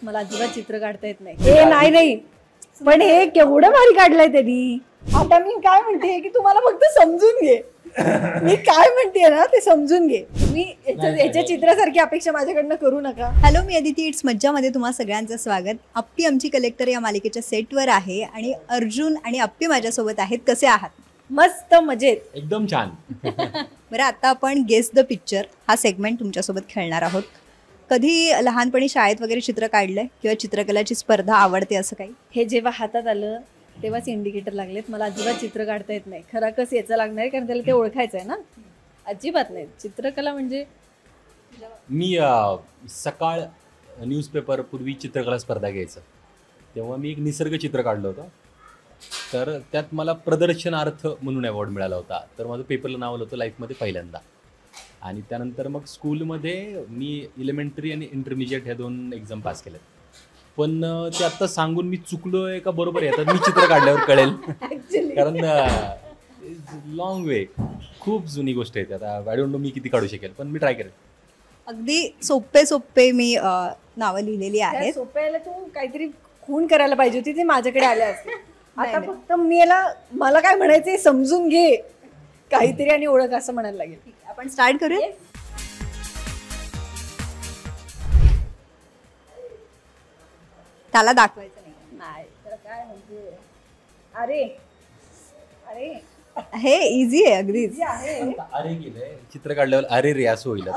मला अजिबात चित्र काढता येत नाही. हे नाही पण हे केवढं भारी काढलंय त्यांनी. आता मी काय म्हणते की तुम्हाला फक्त समजून घे. मी काय म्हणते ना ते समजून घे. तुम्ही याच्या चित्रासारखी अपेक्षा माझ्याकडनं करू नका. Hello, me Aditi. इट्स मज्जामध्ये तुम्हा सगळ्यांचं स्वागत. अप्पी आमची कलेक्टर या मालिकेच्या सेटवर आहे आणि अर्जुन आणि अप्पी माझ्यासोबत आहेत. कसे आहात? मस्त मजेत, एकदम छान. बरं, आता आपण गेस द पिक्चर हा सेगमेंट तुमच्यासोबत खेळणार आहोत. कधी लहानपणी शाळेत वगैरे चित्र काढलंय किंवा चित्रकलाची स्पर्धा आवडते असं काही? हे जेव्हा हातात आलं तेव्हाच इंडिकेटर लागलेत. मला अजिबात चित्र काढता येत नाही. खरा कस याचं लागणार आहे कारण त्याला ते ओळखायचं आहे ना. अजिबात नाही. चित्रकला म्हणजे मी सकाळ न्यूजपेपर पूर्वी चित्रकला स्पर्धा घ्यायचं तेव्हा मी एक निसर्ग चित्र काढलं होतं. तर त्यात मला प्रदर्शनार्थ म्हणून अवॉर्ड मिळाला होता. तर माझं पेपरला नाव आलं होतं लाईफमध्ये पहिल्यांदा. आणि त्यानंतर मग स्कूलमध्ये मी इलेमेंटरी आणि इंटरमिजिएट ह्या 2 एक्झाम पास केल्यात. पण ते आत्ता सांगून मी चुकलोय का बरोबर आहे आता मी चित्र काढल्यावर कळेल. कारण लॉंग वे, खूप जुनी गोष्ट आहे. आता आय डोंट नो मी किती काढू शकेल, पण मी ट्राय करेन. अगदी सोपे सोपे मी नावं लिहिलेली आहेत. सोप्याला तू काहीतरी खून करायला पाहिजे होती. ते माझ्याकडे आले असते. आता फक्त मला काय म्हणायचंय समजून घे काहीतरी आणि ओळख असं म्हणायला लागेल. आपण स्टार्ट करूया. त्याला दाखवायचं नाही तर काय म्हणजे अरे अरे हे इझी आहे अगदीच. अरे गेलंय चित्र काढल्यावर अरे रे असं होईल.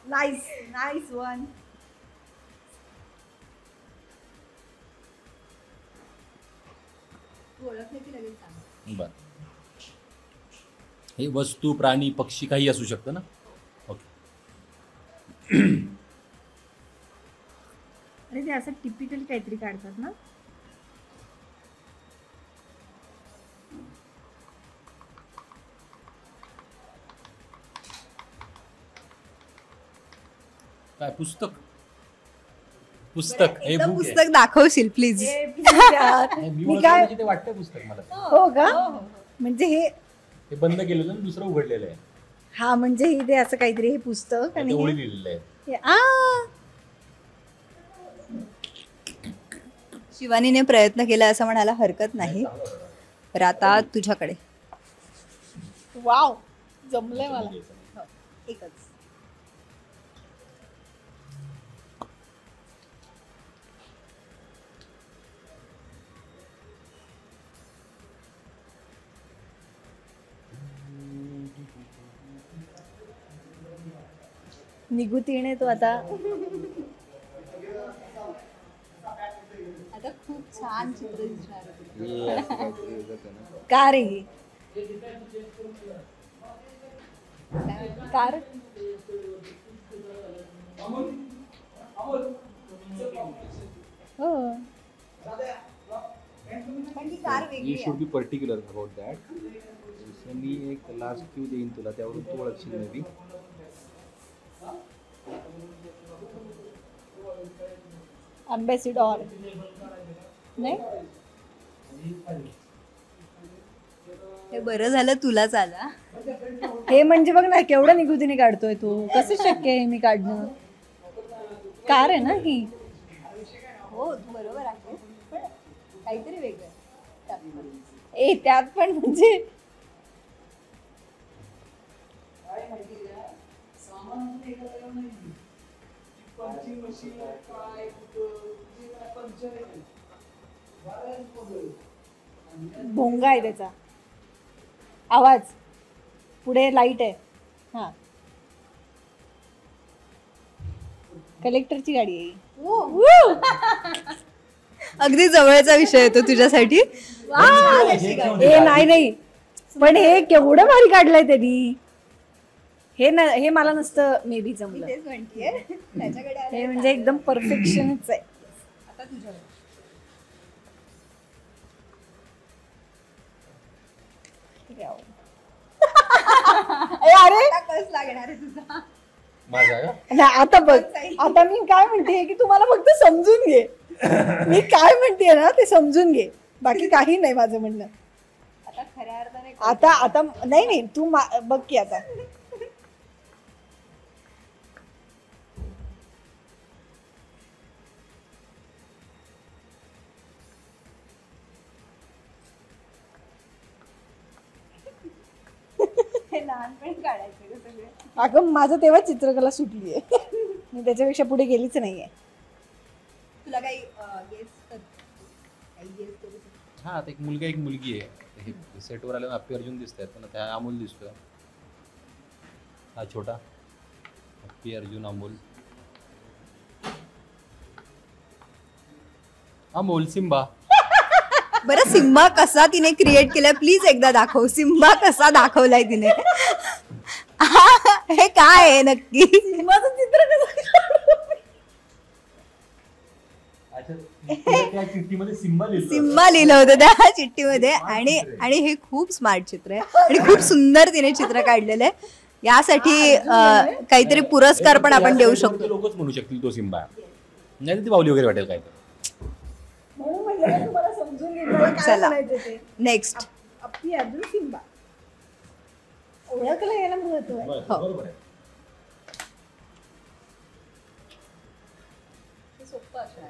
Nice nice one. बर, हे वस्तू प्राणी पक्षी काही असू शकतं ना. ओके. अरे ते असं टिपिकल काहीतरी काढतात ना. काय पुस्तक पुस्तक हे एकदा बुक आहे. पुस्तक दाखवशील प्लीज? मी काय ते वाटतं पुस्तक मला. हो का म्हणजे हे बंद केलेलं ना, दुसरं उघडलेलं आहे. हा म्हणजे हे ते असं काहीतरी हे पुस्तक आणि ओळी लिहिलेलं आहे. शिवानीने प्रयत्न केला असं म्हणायला हरकत नाही. तर आता तुझ्याकडे वाव जमलंय मला. एकच. निगुतीने तो आता खूप छान चित्र दिसणार. का रे कार हो you should be particular about that. मी एक लास्ट क्यू देईन तुला, त्यावरून तू ओळखशील मे बी. अम्बॅसिडॉर नाही. हे बरं झालं तुलाच आला. हे म्हणजे बघ ना केवढं निगुतीने काढतोय तू. कसं शक्य आहे मी काढणं. कार आहे ना ही. हो तू बरोबर आहे, पण काहीतरी वेगळं. ए त्यात पण म्हणजे भोंगा आहे त्याचा आवाज. पुढे लाईट आहे. हा कलेक्टरची गाडी आहे. अगदी जवळचा विषय येतो तुझ्यासाठी. हे नाही पण हे केवढं भारी काढलंय त्यांनी. हे मला नसतं मे बी जमलं. हे म्हणजे एकदम परफेक्शनच आहे. आता तुझ्याकडे अरे कस लागणार आहे तुझा? माझा का? नाही आता बघ. आता मी काय म्हणते की तुम्हाला फक्त समजून घे. मी काय म्हणते ना ते समजून घे. बाकी काही नाही माझं म्हणणं. आता खऱ्या अर्थाने आता नाही तू बघ की आता लहानपणी काढायचे का सगळे? अगं माझं तेव्हा चित्रकला सुटली आहे. मी त्याच्यापेक्षा पुढे गेलीच नाहीये. तुला काही गेस करू शकतो? हा आता एक मुलगा एक मुलगी आहे. हे सेटवर आल्यावर अप्पी अर्जुन दिसत आहेत पण त्या अमोल दिसतोय. हा छोटा अप्पी अर्जुन अमोल अमोल सिम्बा. बरं सिम्बा कसा तिने क्रिएट केलाय प्लीज एकदा दाखव. सिम्बा कसा दाखवलाय तिने? हे काय आहे नक्की? माझं चित्र त्या चिठ्ठीमध्ये सिम्बा लिहिलं. सिम्बा लिहिलं होतं त्या चिठ्ठीमध्ये. आणि हे खूप स्मार्ट चित्र आहे आणि खूप सुंदर तिने चित्र काढलेलं आहे. यासाठी काहीतरी पुरस्कार पण आपण देऊ शकतो. लोकच म्हणू शकतील तो सिम्बा नाही तर ती बावली वगैरे वाटेल काय तर. म्हणून म्हटलं ना तुम्हाला समजून घे मला काय चला. म्हणायचं ते. नेक्स्ट. अप्पी अर्जुन सिम्बा ओळखलं याला महत्व आहे. बरोबर आहे.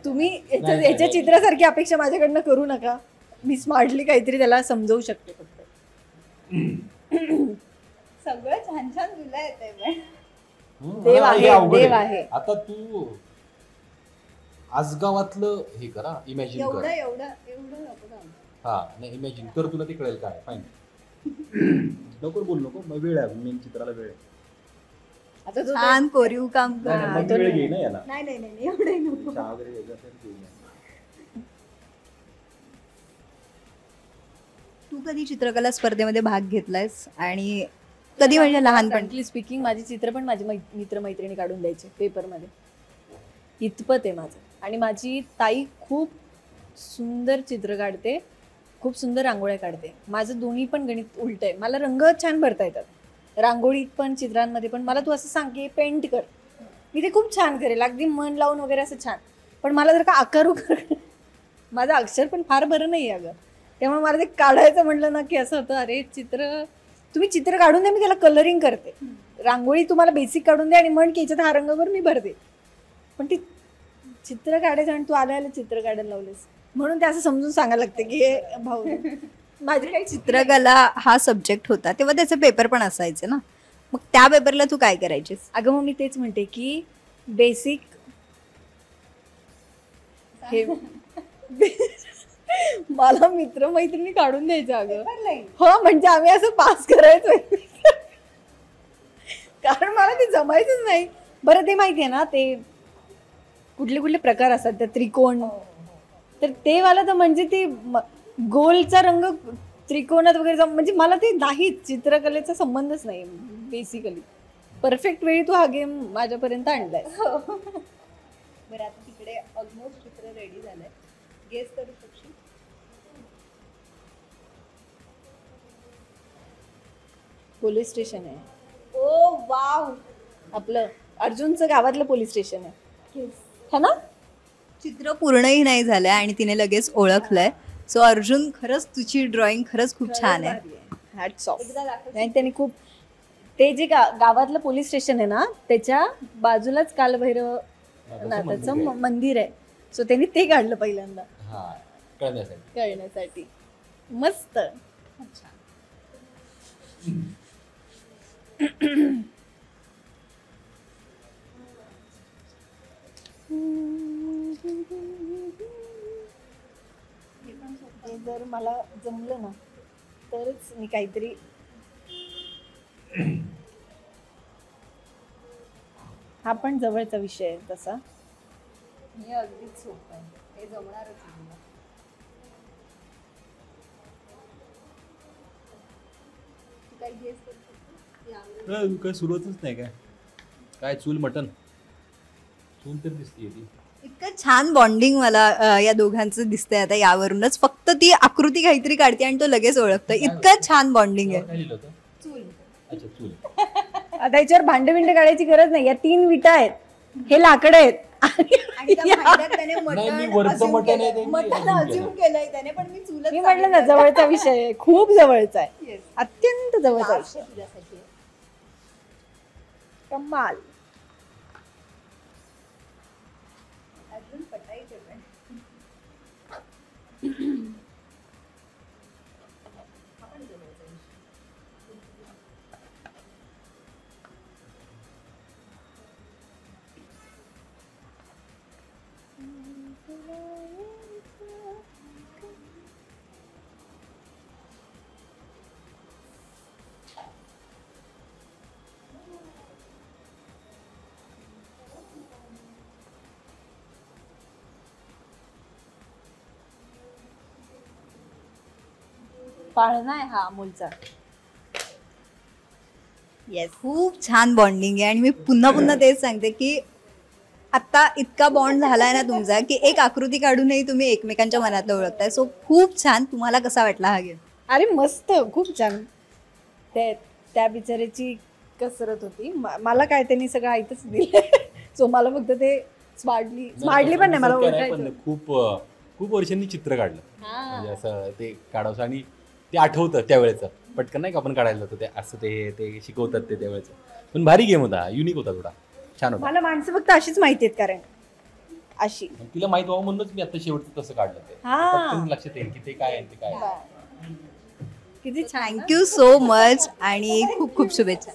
तुम्ही याच्या चित्रासारखी अपेक्षा माझ्याकडनं करू नका. मी स्मार्टली काहीतरी त्याला समजवू शकते फक्त. सगळं छान छान तुला येतंय पण. देव आता हे आहे, अवघड देव आहे. आता तू आजगावातलं हे करा इमॅजिन कर. एवढं नको ना. हा नाही इमॅजिन कर तुला ते कळेल काय फाईन. लवकर बोल नको मग वेळ आहे मेन चित्राला वेळ आहे. आता तो छान कोरीव काम नाही, कर. नाही, मग वेळ घे ना याला. नाही एवढे नको. चहा वगैरे घ्यायचं असेल तर घेऊया. तू कधी चित्रकला स्पर्धेमध्ये भाग घेतलायस आणि कधी म्हणजे लहानपणी? फ्रँकली स्पीकिंग माझी चित्र पण माझे मित्रमैत्रिणी काढून द्यायचे पेपरमध्ये. इतपत आहे माझं. आणि माझी ताई खूप सुंदर चित्र काढते, खूप सुंदर रांगोळ्या काढते. माझं दोन्ही पण गणित उलट आहे. मला रंग छान भरता येतात, रांगोळीत पण चित्रांमध्ये पण. मला तू असं सांग की पेंट कर, मी ते खूप छान करेल, अगदी मन लावून वगैरे असं छान. पण मला जर का आकारू कर, माझं अक्षर पण फार बरं नाही आहे अगं. त्यामुळे मला ते काढायचं म्हटलं ना की असं होतं, अरे तुम्ही चित्र काढून द्या, मी त्याला कलरिंग करते. रांगोळी तुम्हाला बेसिक काढून द्या आणि म्हण की याच्यात हा रंग कर, मी भरते. पण ती चित्र काढायचं आणि तू आल्याला चित्र काढायला लावलेस म्हणून ते असं समजून सांगायला लागते की हे भाऊ माझी काही चित्रकला हा सब्जेक्ट होता तेव्हा त्याचे पेपर पण असायचे ना, मग त्या पेपरला तू काय करायचीस? अगं मग मी तेच म्हणते की बेसिक हे मला मित्रमैत्रिणी काढून द्यायचं अगं. हो म्हणजे आम्ही असं पास करायचो कारण मला ते जमायचंच नाही. बरं ते माहितीये ना ते कुठले कुठले प्रकार असतात त्या त्रिकोण, तर ते वाला तर म्हणजे ते गोलचा रंग त्रिकोणात वगैरे म्हणजे मला ते नाही, चित्रकलेचा संबंधच नाही बेसिकली. परफेक्ट वेळी तू हा गेम माझ्यापर्यंत आणलाय. बरं आता तिकडे ऑलमोस्ट चित्र रेडी झालंय, गेस करू शकशील? पोलीस स्टेशन आहे. ओ वाव, आपलं अर्जुनचं गावातलं पोलीस स्टेशन आहे हा ना. चित्र पूर्णही नाही झालंय आणि तिने लगेच ओळखलंय. सो अर्जुन, खरंच तुझी ड्रॉइंग खरंच खूप छान आहे. Hats off. नाही त्यांनी खूप ते जे गावातलं पोलीस स्टेशन आहे ना त्याच्या बाजूलाच कालभैरव नाथाचं मंदिर आहे. सो त्यांनी ते काढलं पहिल्यांदा हा कळण्यासाठी. मस्त. हे जर मला जमलं ना तरच मी काहीतरी हा पण जवळचा विषय आहे तसा. हे अगदीच सोपं आहे, हे जमणारच तुला. तू काही गेस करू शकतो? काय सुरुवातच नाही काय चूल मटन चूल तर दिसते ती. इतकं छान बॉन्डिंग मला या दोघांचं दिसतंय आता यावरूनच. फक्त ती आकृती काहीतरी काढते आणि तो लगेच ओळखतो. इतकं छान बॉन्डिंग आहे. काय लिहिलं होतं? चूल. अच्छा चूल. आता याच्यावर भांडे बिंडे काढायची गरज नाही. या 3 विटा आहेत, हे लाकडं आहेत आणि त्या भांड्यात त्याने नाही, मी मटण वरचं assume मटण आहे केलंय. ते मी मटण assume assume केलंय त्याने, पण मी चूलच मी म्हटलं ना जवळचा विषय आहे, खूप जवळचा आहे, अत्यंत जवळचा विषय. तुझ्यासाठी आहे. कमाल. अजून पटायचे पण. पाळणा आहे हा अमोलचा. येस, खूप छान बॉन्डिंग आहे. आणि मी पुन्हा पुन्हा तेच सांगते की आता इतका बॉन्ड झालाय ना तुमचा की एक आकृती काढूनही तुम्ही एकमेकांच्या मनातलं ओळखताय. सो खूप छान. तुम्हाला कसा वाटला हा गेम? अरे मस्त, खूप छान. त्या बिचाऱ्याची कसरत होती. मला काय त्यांनी सगळं आयतच दिलं. सो मला फक्त ते स्मार्टली पण नाही मला ओळखायचं. खूप वर्षांनी चित्र काढलं म्हणजे असं ते काढावं आणि ते आठवतं त्यावेळेचं पटकन नाही का आपण काढायला जातो ते असं ते शिकवतात ते त्यावेळेचं. पण भारी गेम होता, युनिक होता, थोडा छान होता. मला माणसं फक्त अशीच माहिती आहेत कारण अशी तिला माहित व्हावं म्हणूनच मी आता शेवटचं तसं काढलं ते हा. पटकन लक्षात येईल की ते काय आहे ते काय आहे. किती छान. थँक्यू सो मच आणि खूप खूप शुभेच्छा.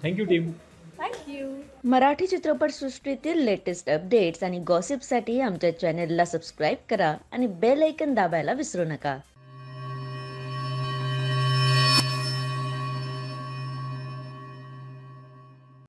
Thank you team. थँक्यू. मराठी चित्रपटसृष्टीतील लेटेस्ट अपडेट्स आणि गॉसिपसाठी आमच्या चॅनेलला सबस्क्राईब करा आणि बेल ऐकन दाबायला विसरू नका.